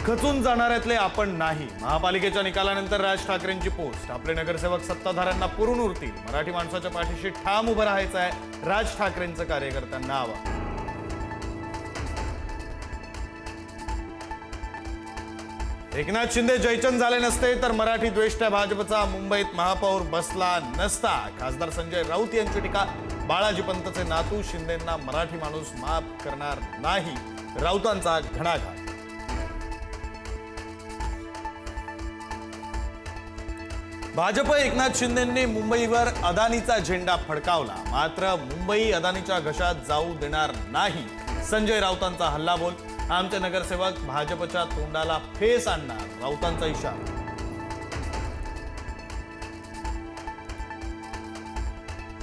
खचून जाणाऱ्यातले आपण नाही. महापालिकेच्या निकालानंतर राज ठाकरेंची पोस्ट. आपले नगरसेवक सत्ताधाऱ्यांना पुरून उरतील. मराठी माणसाच्या पाठीशी ठाम उभं राहायचं आहे. राज ठाकरेंचं कार्यकर्त्यांना आवाहन. एकनाथ शिंदे जयचंद झाले नसते तर मराठी द्वेष्टा भाजपचा मुंबईत महापौर बसला नसता. खासदार संजय राऊत यांची टीका. बाळाजी पंतचे नातू शिंदेंना मराठी माणूस माफ करणार नाही. राऊतांचा घणाघात. भाजप एकनाथ शिंदेंनी मुंबईवर अदानीचा झेंडा फडकावला. मात्र मुंबई अदानीच्या घशात जाऊ देणार नाही. संजय राऊतांचा हल्लाबोल. आमचे नगरसेवक भाजपच्या तोंडाला फेस आणणार. राऊतांचा इशारा.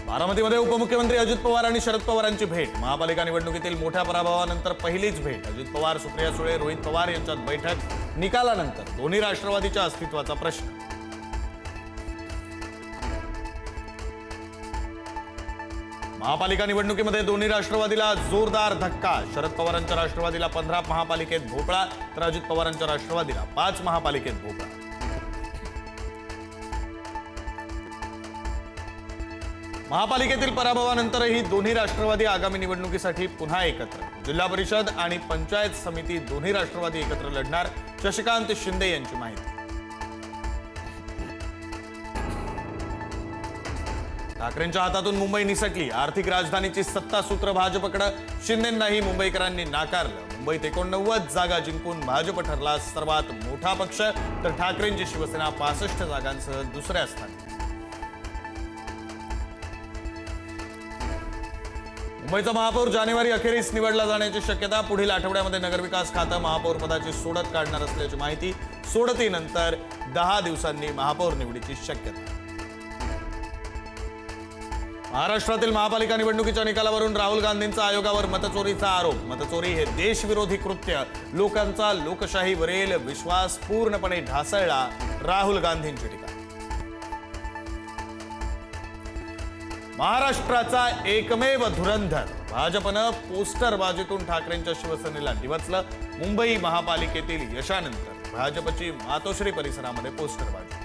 बारामतीमध्ये उपमुख्यमंत्री अजित पवार आणि शरद पवारांची भेट. महापालिका निवडणुकीतील मोठ्या पराभवानंतर पहिलीच भेट. अजित पवार, सुप्रिया सुळे, रोहित पवार यांच्यात बैठक. निकालानंतर दोन्ही राष्ट्रवादीच्या अस्तित्वाचा प्रश्न. महापालिका निवडणुकीमध्ये दोन्ही राष्ट्रवादीला जोरदार धक्का. शरद पवारांच्या राष्ट्रवादीला 15 महापालिकेत भोपळा तर अजित पवारांच्या राष्ट्रवादीला 5 महापालिकेत भोपळा. महापालिकेतील पराभवानंतरही दोन्ही राष्ट्रवादी आगामी निवडणुकीसाठी पुन्हा एकत्र. जिल्हा परिषद आणि पंचायत समिती दोन्ही राष्ट्रवादी एकत्र लढणार. शशिकांत शिंदे यांची माहिती. ठाकरेंच्या हातातून मुंबई निसटली. आर्थिक राजधानीची सत्ता सूत्र भाजपकडे. शिंदेंनाही मुंबईकरांनी नाकारलं. मुंबईत 89 जागा जिंकून भाजप ठरला सर्वात मोठा पक्ष तर ठाकरेंची शिवसेना 65 जागांसह दुसऱ्या स्थानी. मुंबईचा महापौर जानेवारी अखेरीस निवडला जाण्याची शक्यता. पुढील आठवड्यामध्ये नगरविकास खातं महापौर पदाची सोडत काढणार असल्याची माहिती. सोडतीनंतर 10 दिवसांनी महापौर निवडीची शक्यता. महाराष्ट्रातील महापालिका निवडणुकीच्या निकालावरून राहुल गांधींचा आयोगावर मतचोरीचा आरोप. मतचोरी हे देशविरोधी कृत्य. लोकांचा लोकशाहीवरील विश्वास पूर्णपणे ढासळला. राहुल गांधींची टीका. महाराष्ट्राचा एकमेव धुरंधर. भाजपनं पोस्टरबाजीतून ठाकरेंच्या शिवसेनेला डिवचलं. मुंबई महापालिकेतील यशानंतर भाजपची मातोश्री परिसरामध्ये पोस्टरबाजी.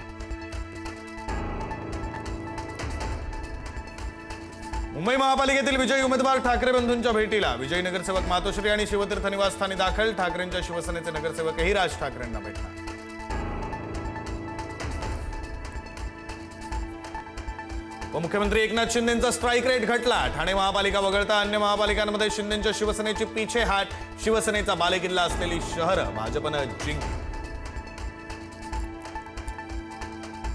मुंबई महापालिकेतील विजयी उमेदवार ठाकरे बंधूंच्या भेटीला. विजयी नगरसेवक मातोश्री आणि शिवतीर्थ निवासस्थानी दाखल. ठाकरेंच्या शिवसेनेचे नगरसेवकही राज ठाकरेंना भेटणार. उपमुख्यमंत्री एकनाथ शिंदेंचा स्ट्राईक रेट घटला. ठाणे महापालिका वगळता अन्य महापालिकांमध्ये शिंदेंच्या शिवसेनेची पिछेहाट. शिवसेनेचा बालेकिल्ला असलेली शहरं भाजपनं जिंकली.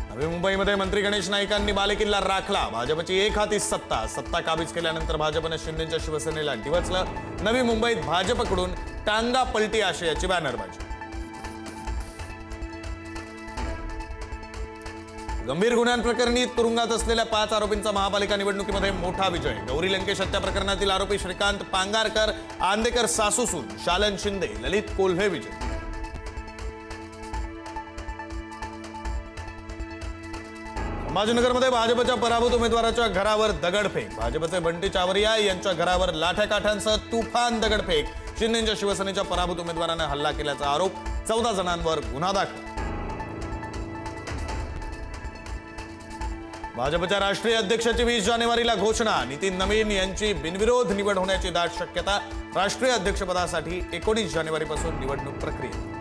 नवी मुंबईमध्ये मंत्री गणेश नाईकांनी बालेकिल्ला राखला. भाजपची एक हाती सत्ता. सत्ता काबीज केल्यानंतर भाजपनं शिंदेंच्या शिवसेनेला डिवचलं. नवी मुंबईत भाजपकडून टांगा पलटी आशयाची बॅनरबाजी. गंभीर गुन्ह्यांप्रकरणी तुरुंगात असलेल्या 5 आरोपींचा महापालिका निवडणुकीमध्ये मोठा विजय. गौरी लंकेश हत्या प्रकरणातील आरोपी श्रीकांत पांगारकर, आंदेकर सासूसून, शालन शिंदे, ललित कोल्हे विजय. संभाजीनगरमध्ये भाजपच्या पराभूत उमेदवाराच्या घरावर दगडफेक. भाजपचे बंटी चावरिया यांच्या घरावर लाठ्याकाठ्यांसह तुफान दगडफेक. शिंदेच्या शिवसेनेच्या पराभूत उमेदवाराने हल्ला केल्याचा आरोप. 14 जणांवर गुन्हा दाखल. भाजपच्या राष्ट्रीय अध्यक्षाची 20 जानेवारीला घोषणा. नितीन नवीन यांची बिनविरोध निवड होण्याची दाट शक्यता. राष्ट्रीय अध्यक्षपदासाठी 19 जानेवारीपासून निवडणूक प्रक्रिया.